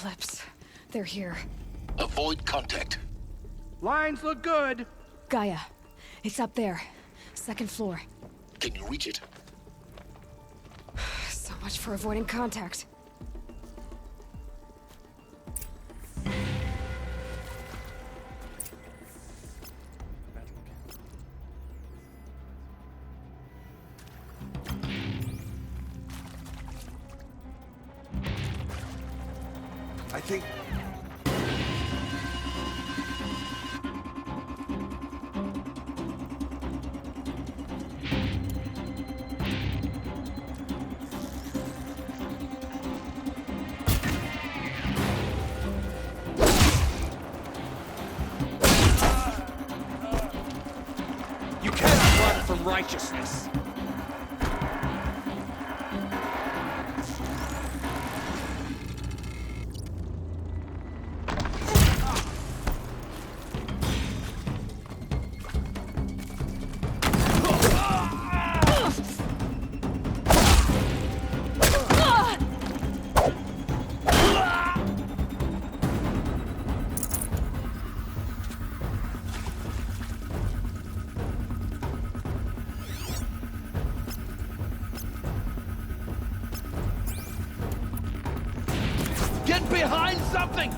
Eclipse. They're here. Avoid contact. Lines look good. Gaia. It's up there. Second floor. Can you reach it? So much for avoiding contact. I think... You cannot run from righteousness. Get behind something!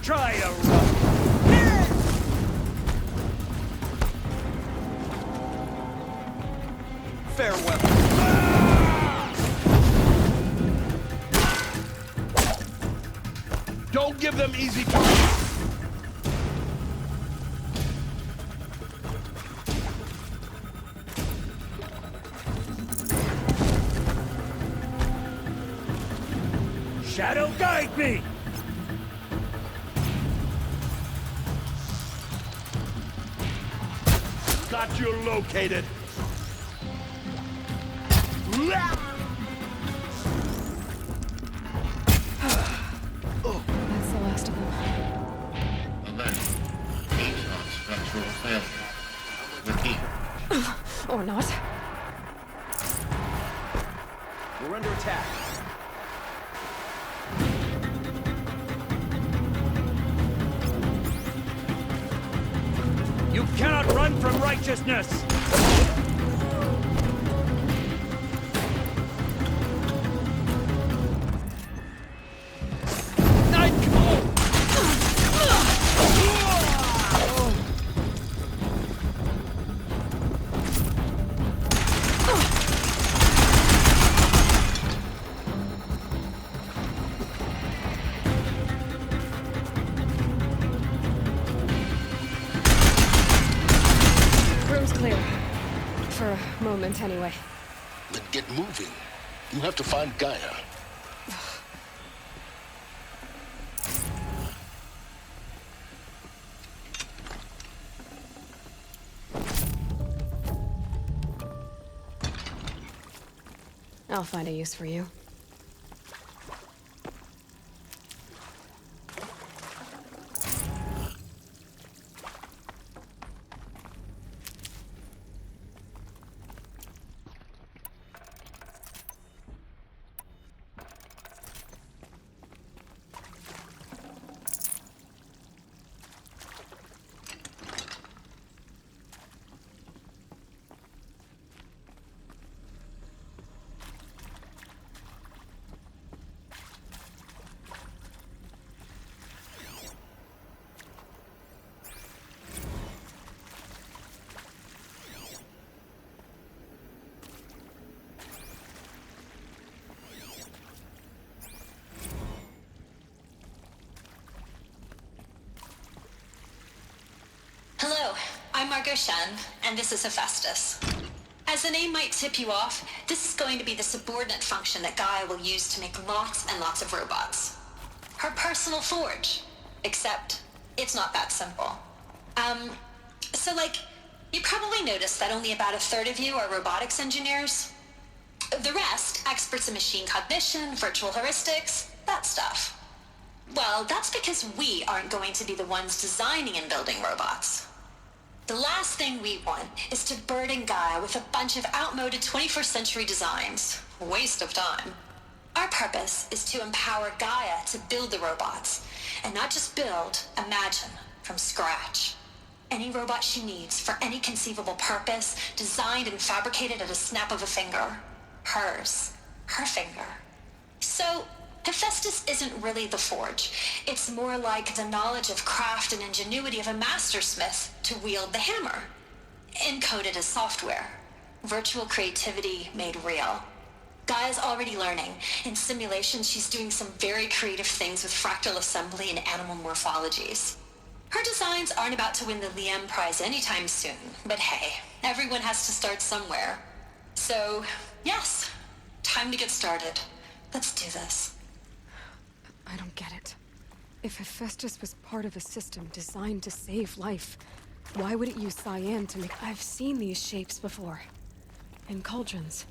Try to run. Farewell. Don't give them easy targets. Shadow guide me! Got you located. That's the last of them. Alert. Baseline structural failure. Repeat. Or not. We're under attack. You cannot run from righteousness! Room's clear. For a moment, anyway. Then get moving. You have to find Gaia. I'll find a use for you. Hello, I'm Margot Shen, and this is Hephaestus. As the name might tip you off, this is going to be the subordinate function that Gaia will use to make lots and lots of robots. Her personal forge. Except, it's not that simple. You probably noticed that only about a third of you are robotics engineers. The rest, experts in machine cognition, virtual heuristics, that stuff. Well, that's because we aren't going to be the ones designing and building robots. The last thing we want is to burden Gaia with a bunch of outmoded 21st century designs. Waste of time. Our purpose is to empower Gaia to build the robots, and not just build, imagine, from scratch. Any robot she needs for any conceivable purpose, designed and fabricated at a snap of a finger. Hers. Her finger. So, Hephaestus isn't really the forge. It's more like the knowledge of craft and ingenuity of a mastersmith to wield the hammer. Encoded as software. Virtual creativity made real. Gaia's already learning. In simulation, she's doing some very creative things with fractal assembly and animal morphologies. Her designs aren't about to win the Liam Prize anytime soon, but hey, everyone has to start somewhere. So, yes, time to get started. Let's do this. I don't get it. If Hephaestus was part of a system designed to save life, why would it use cyan to make... I've seen these shapes before. In cauldrons.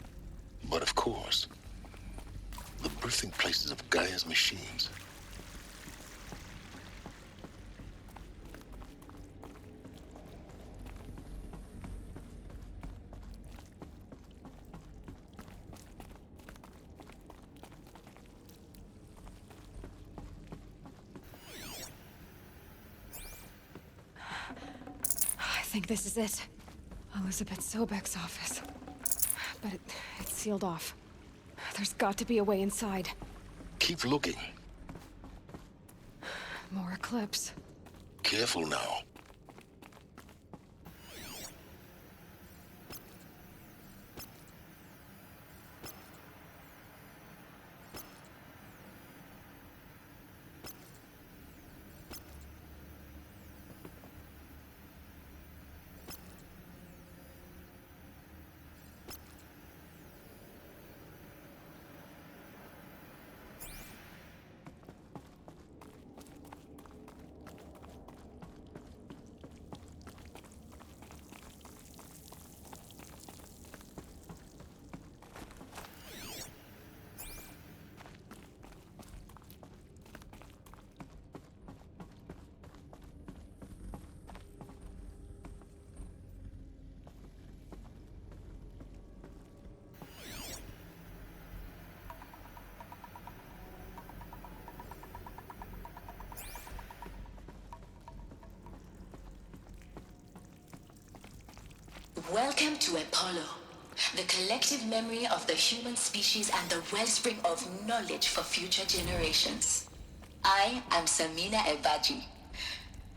But of course, the birthing places of Gaia's machines. I think this is it. Elisabeth Sobeck's office. But it's sealed off. There's got to be a way inside. Keep looking. More Eclipse. Careful now. Welcome to Apollo, the collective memory of the human species and the wellspring of knowledge for future generations. I am Samina Ebaji.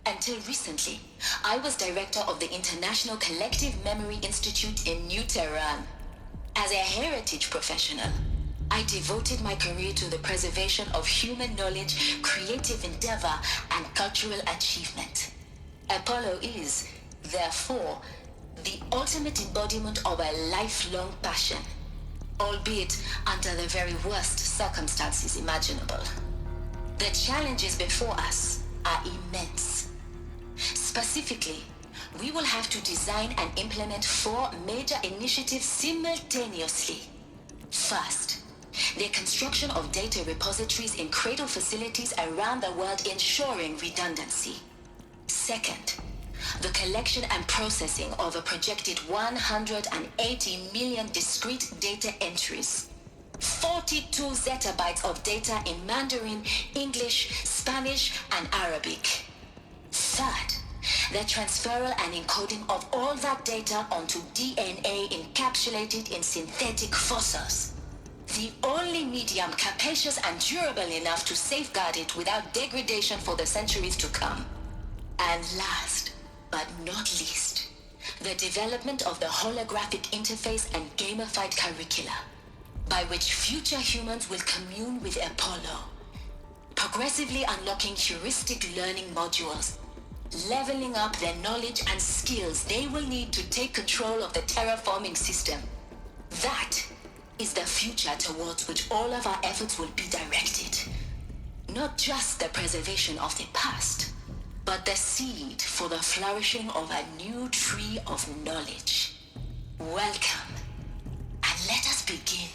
Until recently, I was director of the International Collective Memory Institute in New Tehran. As a heritage professional, I devoted my career to the preservation of human knowledge, creative endeavor, and cultural achievement. Apollo is, therefore, the ultimate embodiment of a lifelong passion, albeit under the very worst circumstances imaginable. The challenges before us are immense. Specifically, we will have to design and implement 4 major initiatives simultaneously. First, the construction of data repositories in cradle facilities around the world ensuring redundancy. Second, the collection and processing of a projected 180 million discrete data entries. 42 zettabytes of data in Mandarin, English, Spanish, and Arabic. Third, the transferal and encoding of all that data onto DNA encapsulated in synthetic fossils. The only medium capacious and durable enough to safeguard it without degradation for the centuries to come. And last, but not least, the development of the holographic interface and gamified curricula, by which future humans will commune with Apollo, progressively unlocking heuristic learning modules, leveling up their knowledge and skills they will need to take control of the terraforming system. That is the future towards which all of our efforts will be directed. Not just the preservation of the past, but the seed for the flourishing of a new tree of knowledge. Welcome, and let us begin.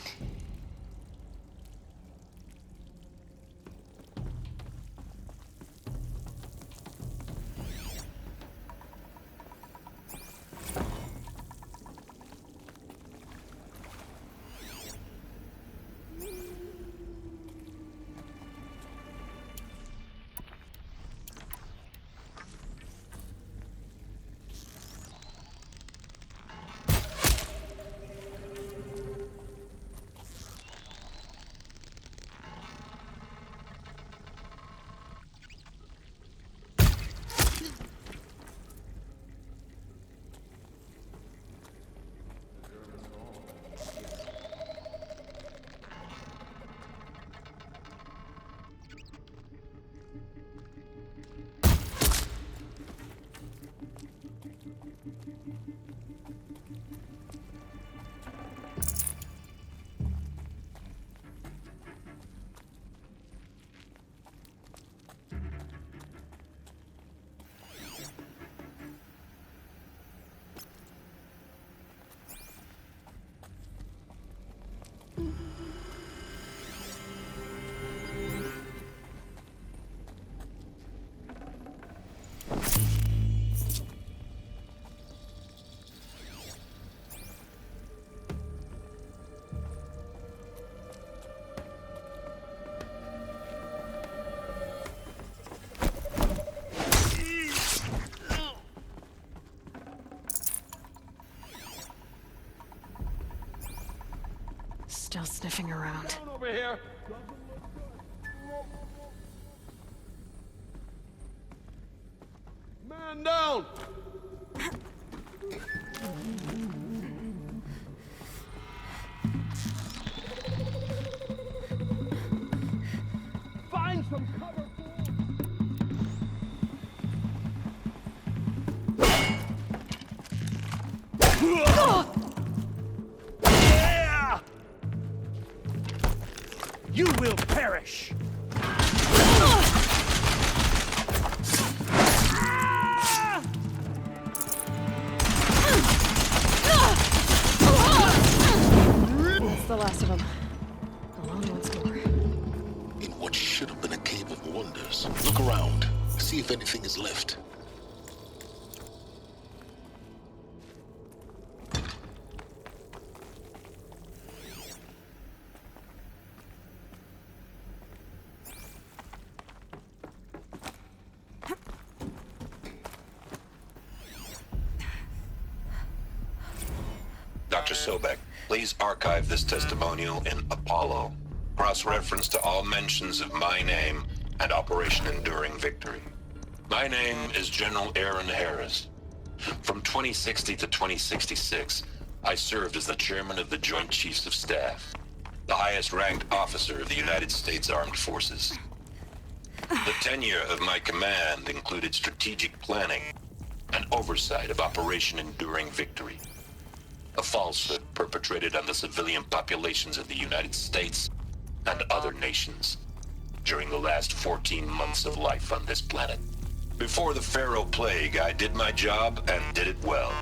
still sniffing around. Down over here! Man down! Find some cover! Yeah! You will perish! That's the last of them. Alone once more. In what should have been a cave of wonders. Look around. See if anything is left. Dr. Sobeck, please archive this testimonial in Apollo. Cross-reference to all mentions of my name and Operation Enduring Victory. My name is General Aaron Harris. From 2060 to 2066, I served as the chairman of the Joint Chiefs of Staff, the highest-ranked officer of the United States Armed Forces. The tenure of my command included strategic planning and oversight of Operation Enduring Victory, a falsehood perpetrated on the civilian populations of the United States and other nations during the last 14 months of life on this planet. Before the Pharaoh Plague, I did my job and did it well.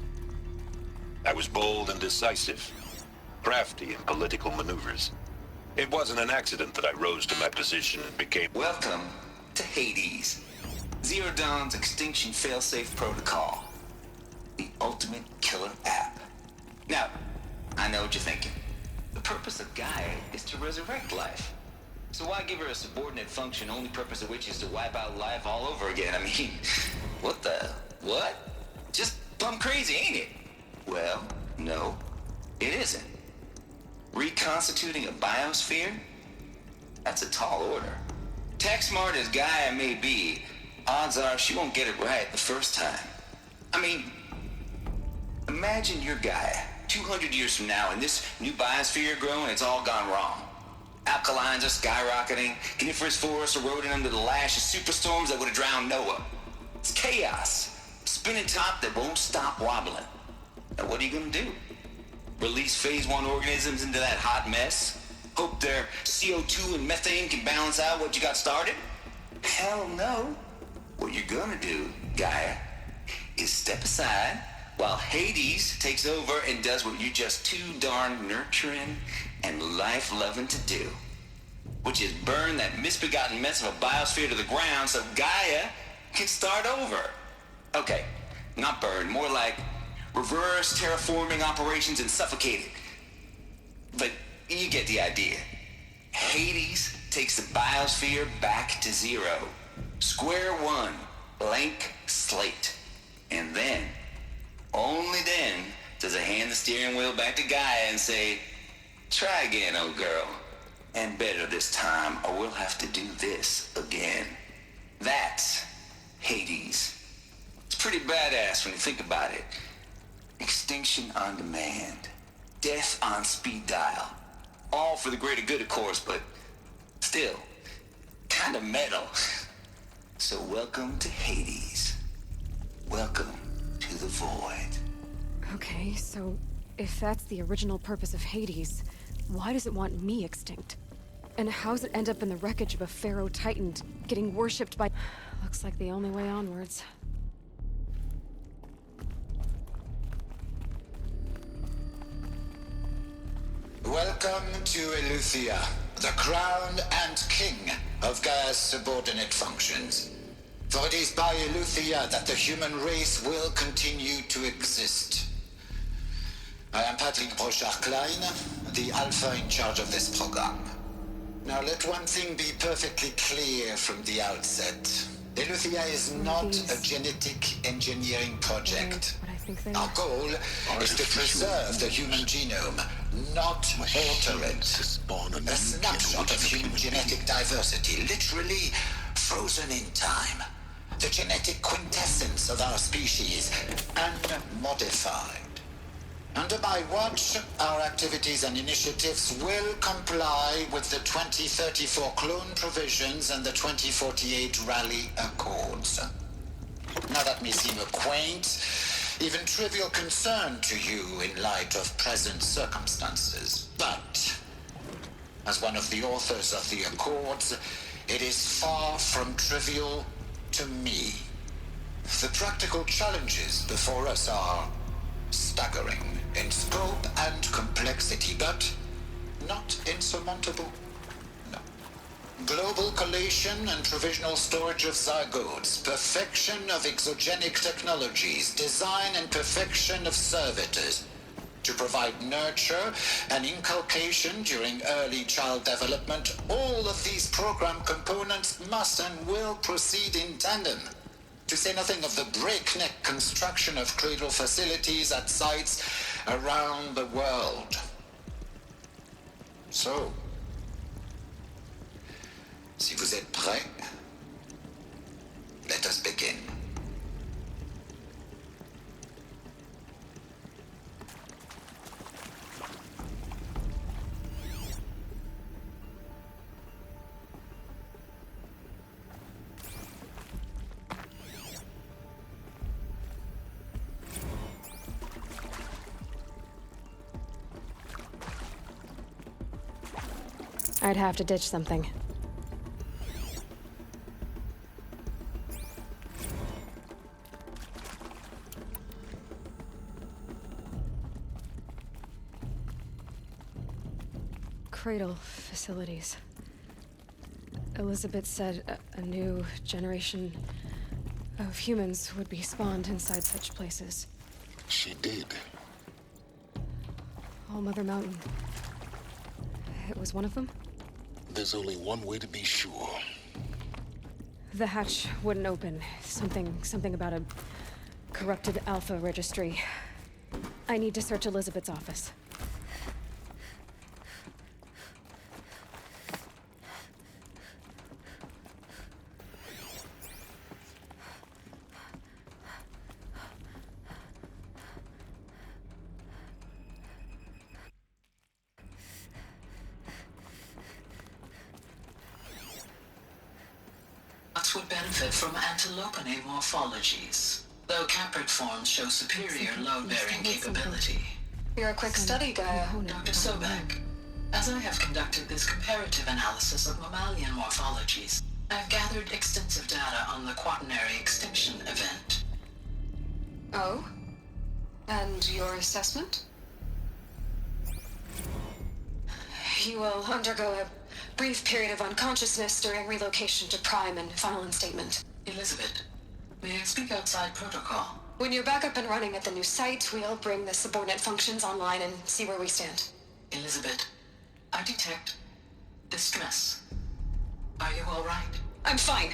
I was bold and decisive, crafty in political maneuvers. It wasn't an accident that I rose to my position and became... Welcome to Hades, Zero Dawn's extinction failsafe protocol, the ultimate killer app. Now, I know what you're thinking. The purpose of Gaia is to resurrect life. So why give her a subordinate function, only purpose of which is to wipe out life all over again? I mean, what? Just plumb crazy, ain't it? Well, no, it isn't. Reconstituting a biosphere? That's a tall order. Tech smart as Gaia may be, odds are she won't get it right the first time. I mean, imagine your Gaia 200 years from now and this new biosphere growing, it's all gone wrong. Alkalines are skyrocketing, coniferous forests eroding under the lash of superstorms that would have drowned Noah. It's chaos, spinning top that won't stop wobbling. Now what are you gonna do? Release phase 1 organisms into that hot mess? Hope their CO2 and methane can balance out what you got started? Hell no. What you're gonna do, Gaia, is step aside while Hades takes over and does what you're just too darn nurturing and life-loving to do, which is burn that misbegotten mess of a biosphere to the ground so Gaia can start over. Okay, not burn, more like reverse terraforming operations and suffocate it. But you get the idea. Hades takes the biosphere back to zero. Square one, blank slate. And then, only then, does it hand the steering wheel back to Gaia and say, try again, old girl. And better this time, or we'll have to do this again. That's Hades. It's pretty badass when you think about it. Extinction on demand. Death on speed dial. All for the greater good, of course, but still, kind of metal. So welcome to Hades. Welcome to the void. Okay, so if that's the original purpose of Hades, why does it want me extinct? And how's it end up in the wreckage of a Pharaoh Titan, getting worshipped by... Looks like the only way onwards. Welcome to Eleuthia, the crown and king of Gaia's subordinate functions. For it is by Eleuthia that the human race will continue to exist. I am Patrick Brochard-Klein, the Alpha in charge of this program. Now let one thing be perfectly clear from the outset. Eleuthia is not a genetic engineering project. Our goal is to preserve the human genome, not alter it. To spawn a new A snapshot of generation human genetic diversity, literally frozen in time. The genetic quintessence of our species, unmodified. Under my watch, our activities and initiatives will comply with the 2034 clone provisions and the 2048 Rally Accords. Now that may seem a quaint, even trivial concern to you in light of present circumstances, but as one of the authors of the Accords, it is far from trivial to me. The practical challenges before us are staggering in scope and complexity, but not insurmountable. No. Global collation and provisional storage of zygotes, perfection of exogenic technologies, design and perfection of servitors, to provide nurture and inculcation during early child development. All of these program components must and will proceed in tandem. To say nothing of the breakneck construction of cradle facilities at sites around the world. So, si vous êtes prêts, let us begin. I'd have to ditch something. Cradle facilities. Elisabeth said a new generation of humans would be spawned inside such places. She did. All Mother Mountain. It was one of them? There's only one way to be sure. The hatch wouldn't open. Something about a corrupted Alpha registry. I need to search Elisabeth's office. Would benefit from antilopinae morphologies, though caprid forms show superior load-bearing capability. You're a quick study, Gaia. Dr. Sobeck, as I have conducted this comparative analysis of mammalian morphologies, I have gathered extensive data on the quaternary extinction event. Oh? And your assessment? You will undergo a brief period of unconsciousness during relocation to Prime and final instatement. Elisabeth, may I speak outside protocol? When you're back up and running at the new site, we'll bring the subordinate functions online and see where we stand. Elisabeth, I detect distress. Are you all right? I'm fine.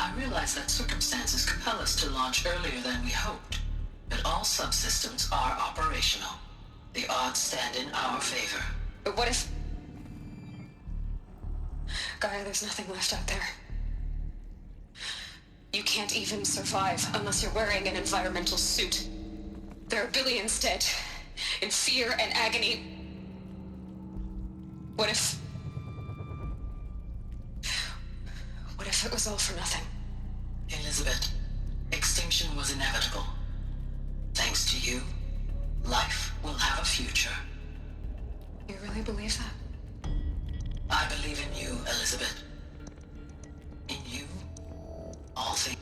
I realize that circumstances compel us to launch earlier than we hoped, but all subsystems are operational. The odds stand in our favor. But what if... Gaia, there's nothing left out there. You can't even survive unless you're wearing an environmental suit. There are billions dead, in fear and agony. What if it was all for nothing? Elisabeth, extinction was inevitable. Thanks to you, life will have a future. You really believe that? I believe in you, Elisabeth. In you, all things.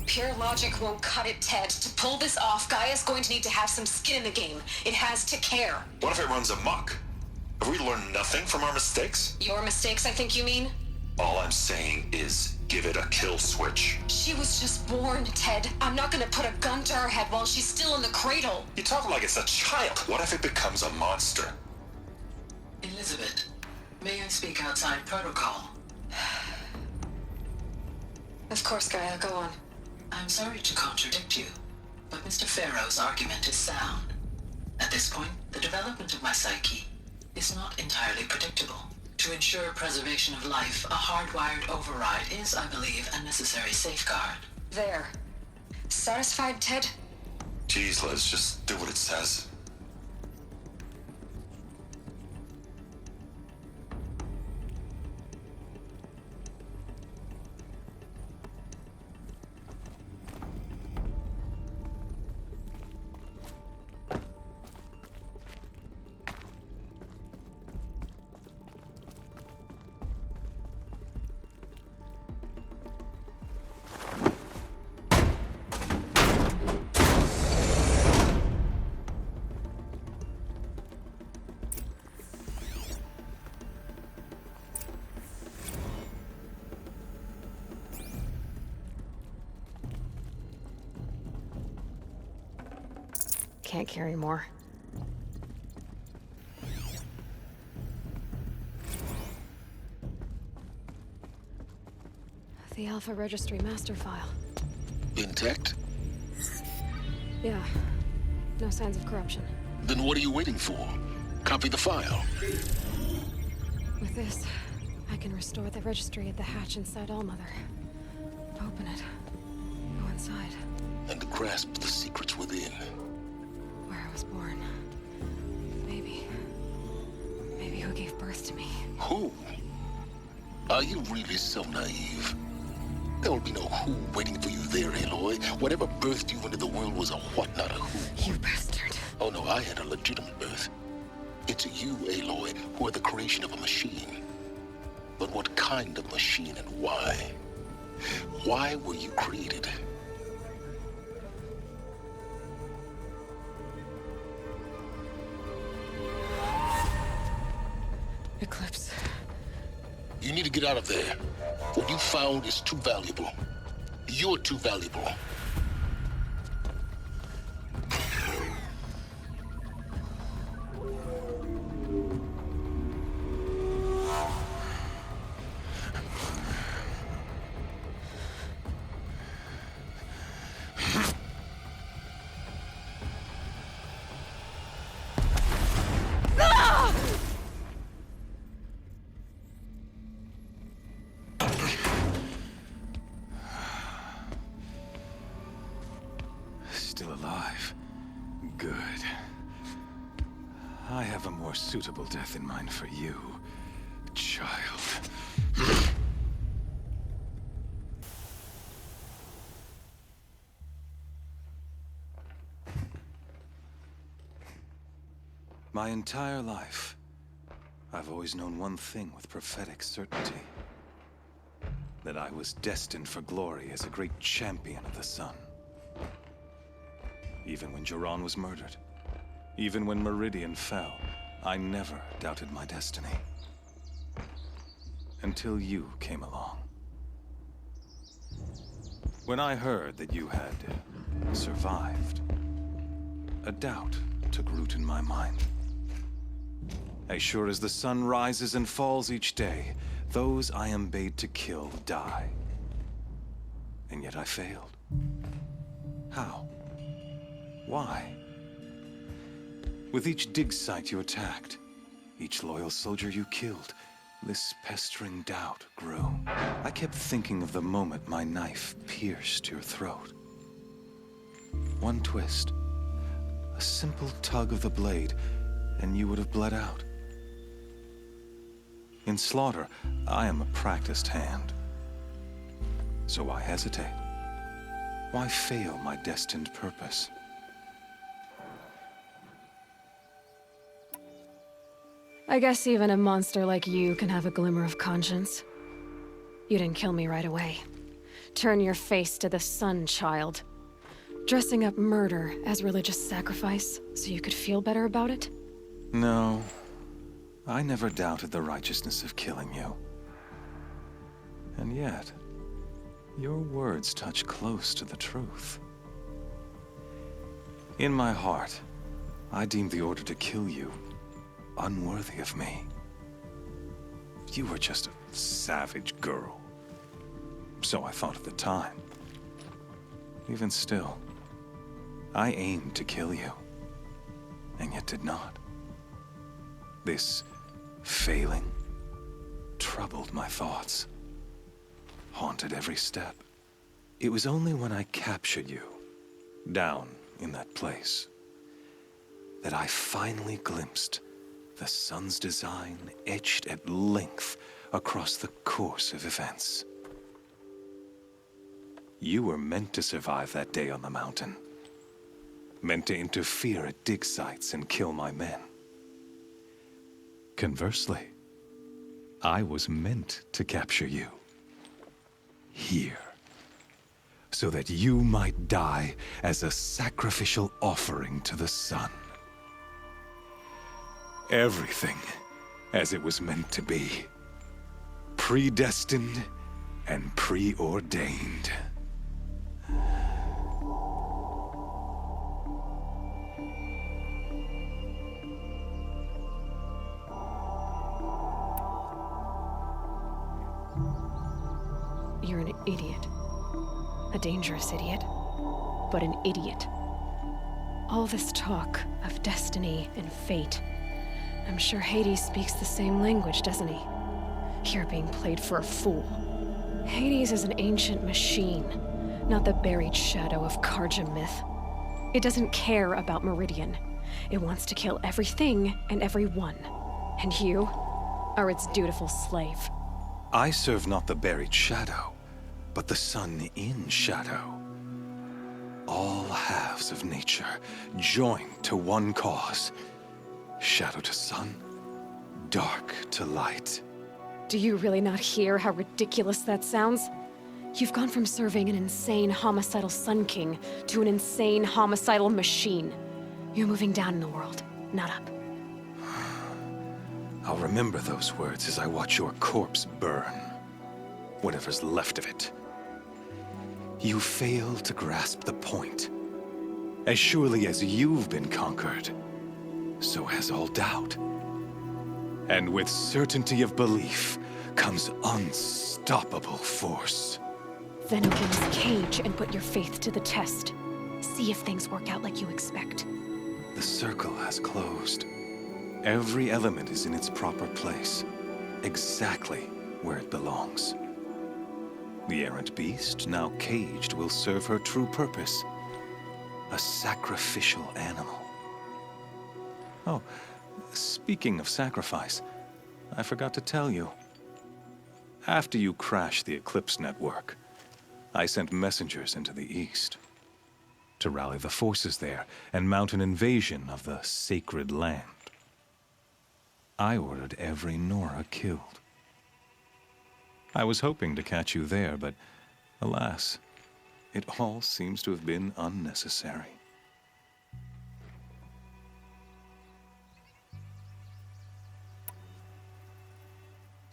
Pure logic won't cut it, Ted. To pull this off, Gaia's going to need to have some skin in the game. It has to care. What if it runs amok? Have we learned nothing from our mistakes? Your mistakes, I think you mean? All I'm saying is give it a kill switch. She was just born, Ted. I'm not gonna put a gun to her head while she's still in the cradle. You talk like it's a child. What if it becomes a monster? Elisabeth, may I speak outside protocol? Of course, Gaia, go on. I'm sorry to contradict you, but Mr. Pharaoh's argument is sound. At this point, the development of my psyche is not entirely predictable. To ensure preservation of life, a hardwired override is, I believe, a necessary safeguard. There. Satisfied, Ted? Jeez, Liz, just do what it says. Can't carry more. The Alpha Registry master file. Intact? Yeah. No signs of corruption. Then what are you waiting for? Copy the file. With this, I can restore the registry at the hatch inside Allmother. Open it. Go inside. And grasp the secrets within. Where I was born. Maybe who gave birth to me. Who? Are you really so naive? There will be no who waiting for you there, Aloy. Whatever birthed you into the world was a what, not a who. You bastard. Oh no, I had a legitimate birth. It's you, Aloy, who are the creation of a machine. But what kind of machine and why? Why were you created? Eclipse. You need to get out of there. What you found is too valuable. You're too valuable. Still alive. Good. I have a more suitable death in mind for you, child. My entire life, I've always known one thing with prophetic certainty. That I was destined for glory as a great champion of the sun. Even when Jiran was murdered, even when Meridian fell, I never doubted my destiny. Until you came along. When I heard that you had survived, a doubt took root in my mind. As sure as the sun rises and falls each day, those I am bade to kill die. And yet I failed. How? Why? With each dig site you attacked, each loyal soldier you killed, this pestering doubt grew. I kept thinking of the moment my knife pierced your throat. One twist, a simple tug of the blade, and you would have bled out. In slaughter, I am a practiced hand. So why hesitate? Why fail my destined purpose? I guess even a monster like you can have a glimmer of conscience. You didn't kill me right away. Turn your face to the sun, child. Dressing up murder as religious sacrifice so you could feel better about it? No. I never doubted the righteousness of killing you. And yet, your words touch close to the truth. In my heart, I deemed the order to kill you unworthy of me. You were just a savage girl. So I thought at the time. Even still, I aimed to kill you, and yet did not. This failing troubled my thoughts, haunted every step. It was only when I captured you, down in that place, that I finally glimpsed the sun's design etched at length across the course of events. You were meant to survive that day on the mountain. Meant to interfere at dig sites and kill my men. Conversely, I was meant to capture you. Here. So that you might die as a sacrificial offering to the sun. Everything as it was meant to be. Predestined and preordained. You're an idiot. A dangerous idiot, but an idiot. All this talk of destiny and fate. I'm sure Hades speaks the same language, doesn't he? You're being played for a fool. Hades is an ancient machine, not the buried shadow of Karja myth. It doesn't care about Meridian. It wants to kill everything and everyone. And you are its dutiful slave. I serve not the buried shadow, but the sun in shadow. All halves of nature joined to one cause. Shadow to sun, dark to light. Do you really not hear how ridiculous that sounds? You've gone from serving an insane homicidal Sun King to an insane homicidal machine. You're moving down in the world, not up. I'll remember those words as I watch your corpse burn. Whatever's left of it. You fail to grasp the point. As surely as you've been conquered, so has all doubt. And with certainty of belief comes unstoppable force. Then open this cage and put your faith to the test. See if things work out like you expect. The circle has closed. Every element is in its proper place, exactly where it belongs. The errant beast, now caged, will serve her true purpose. A sacrificial animal. Oh, speaking of sacrifice, I forgot to tell you. After you crashed the Eclipse network, I sent messengers into the east to rally the forces there and mount an invasion of the sacred land. I ordered every Nora killed. I was hoping to catch you there, but alas, it all seems to have been unnecessary.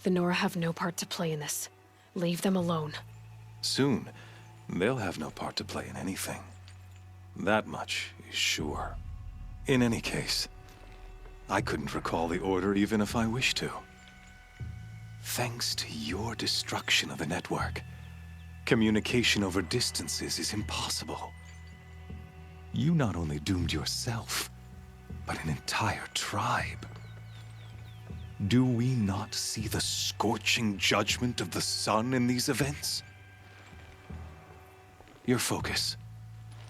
The Nora have no part to play in this. Leave them alone. Soon, they'll have no part to play in anything. That much is sure. In any case, I couldn't recall the order even if I wished to. Thanks to your destruction of the network, communication over distances is impossible. You not only doomed yourself, but an entire tribe. Do we not see the scorching judgment of the sun in these events? Your focus,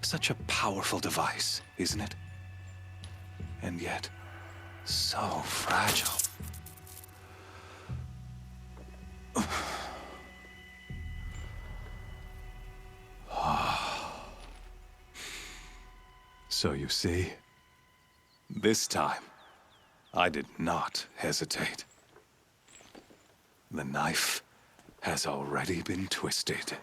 such a powerful device, isn't it? And yet, so fragile. So you see, this time, I did not hesitate. The knife has already been twisted.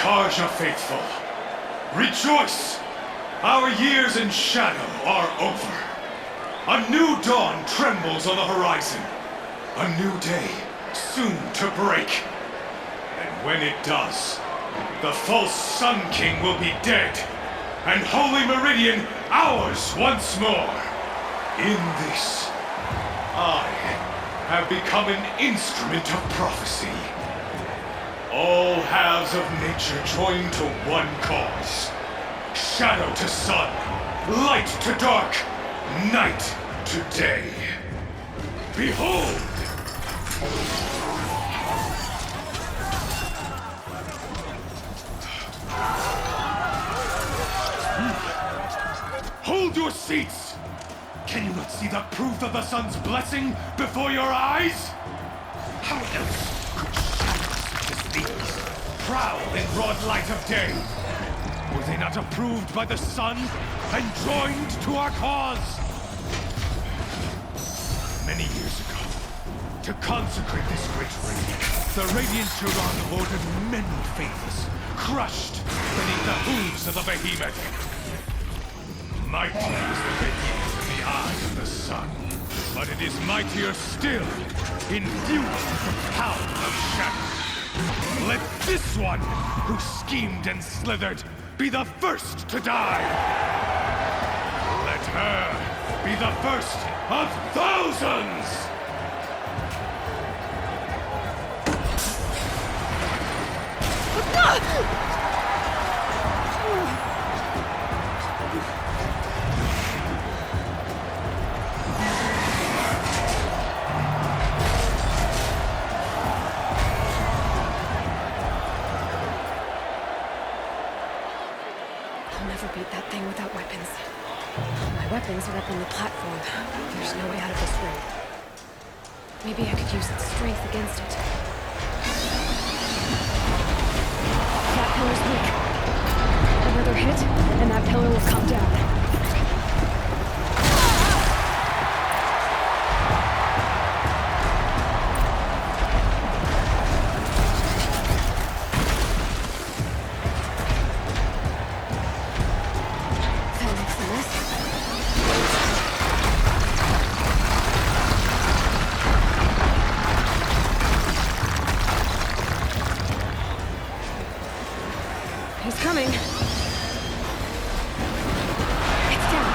Tarja faithful, rejoice! Our years in shadow are over. A new dawn trembles on the horizon. A new day soon to break. And when it does, the false Sun King will be dead, and Holy Meridian ours once more. In this, I have become an instrument of prophecy. All halves of nature join to one cause. Shadow to sun, light to dark, night to day. Behold! Hold your seats! Can you not see the proof of the sun's blessing before your eyes? How else could shadows such as these prowl in broad light of day? Were they not approved by the sun and joined to our cause? Many years ago, to consecrate this great raid, the Radiant Turan ordered many faithless, crushed beneath the hooves of the Bahemoth. Mighty is the radiance in the eyes of the sun, but it is mightier still, infused with the power of shadow. Let this one, who schemed and slithered, be the first to die! Let her be the first of thousands! Weapons are up on the platform. There's no way out of this room. Maybe I could use its strength against it. That pillar's weak. Another hit, and that pillar will come down. He's coming. It's down.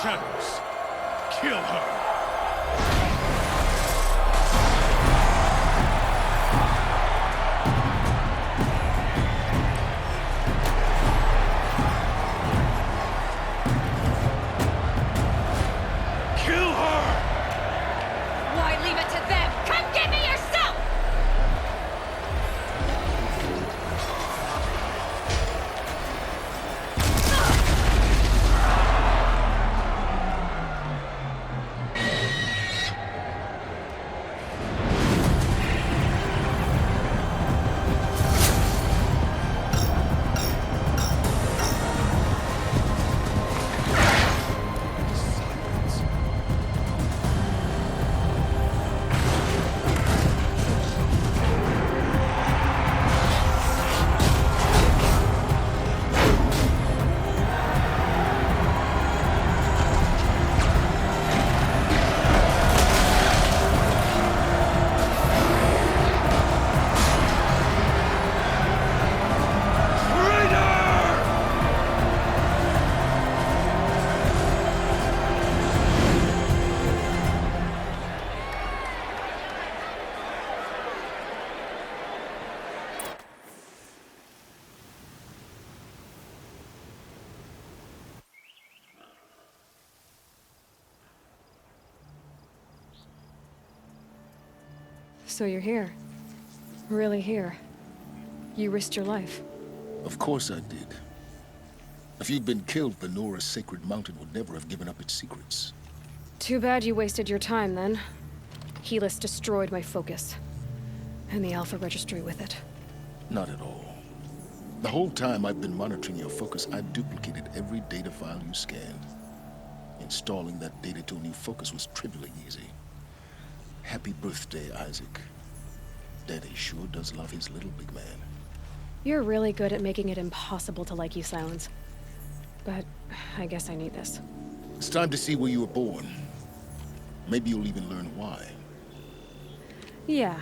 shadows. Kill her. So you're here. Really here. You risked your life. Of course I did. If you'd been killed, the Nora's sacred mountain would never have given up its secrets. Too bad you wasted your time, then. Helis destroyed my focus. And the Alpha Registry with it. Not at all. The whole time I've been monitoring your focus, I've duplicated every data file you scanned. Installing that data to a new focus was trivially easy. Happy birthday, Isaac. Daddy sure does love his little big man. You're really good at making it impossible to like you, Sylens. But I guess I need this. It's time to see where you were born. Maybe you'll even learn why. Yeah.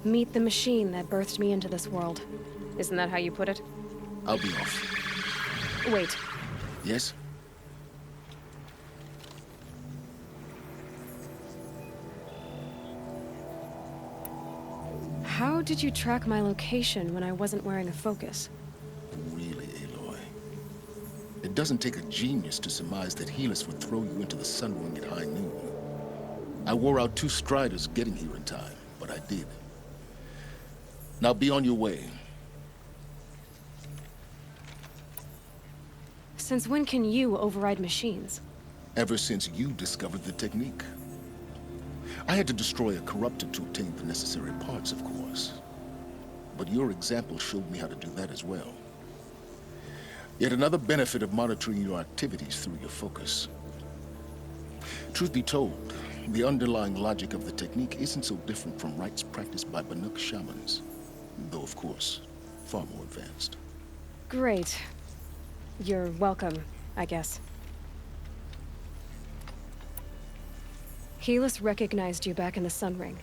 Meet the machine that birthed me into this world. Isn't that how you put it? I'll be off. Wait. Yes? How did you track my location when I wasn't wearing a focus? Really, Aloy? It doesn't take a genius to surmise that Helis would throw you into the sun ring at high noon. I wore out 2 striders getting here in time, but I did. Now be on your way. Since when can you override machines? Ever since you discovered the technique. I had to destroy a corruptor to obtain the necessary parts, of course. But your example showed me how to do that as well. Yet another benefit of monitoring your activities through your focus. Truth be told, the underlying logic of the technique isn't so different from rites practiced by Banuk shamans. Though, of course, far more advanced. Great. You're welcome, I guess. Helis recognized you back in the Sun Ring.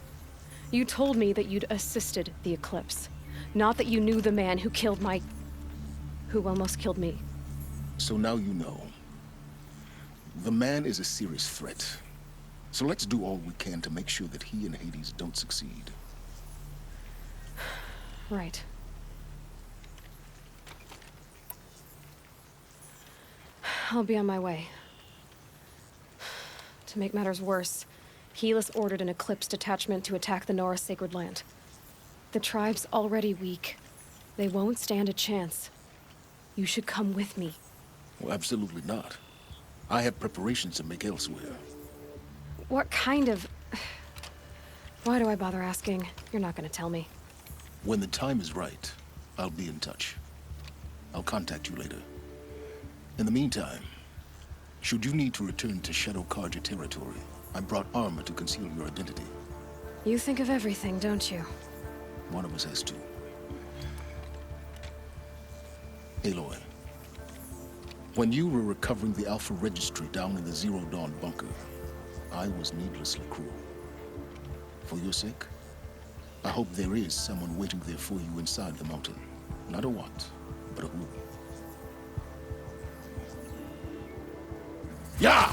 You told me that you'd assisted the Eclipse. Not that you knew the man who killed who almost killed me. So now you know. The man is a serious threat. So let's do all we can to make sure that he and Hades don't succeed. Right. I'll be on my way. To make matters worse, Helis ordered an Eclipse detachment to attack the Nora Sacred Land. The tribe's already weak. They won't stand a chance. You should come with me. Well, absolutely not. I have preparations to make elsewhere. What kind of... Why do I bother asking? You're not gonna tell me. When the time is right, I'll be in touch. I'll contact you later. In the meantime, should you need to return to Shadow Karja territory, I brought armor to conceal your identity. You think of everything, don't you? One of us has to. Aloy, when you were recovering the Alpha Registry down in the Zero Dawn bunker, I was needlessly cruel. For your sake, I hope there is someone waiting there for you inside the mountain. Not a what, but a who. Yeah!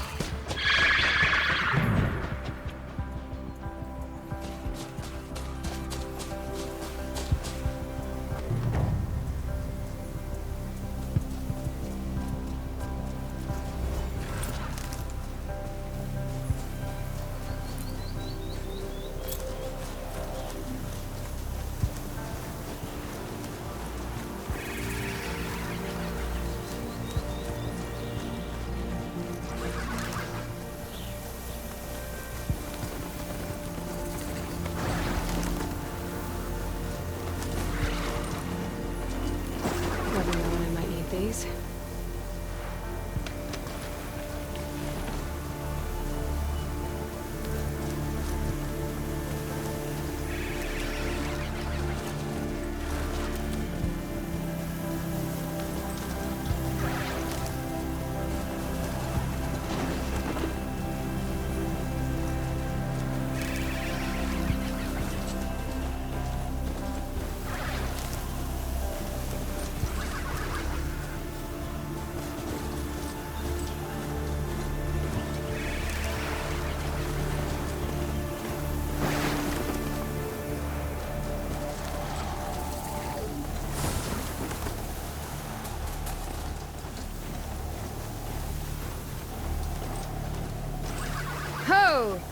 please. Ho!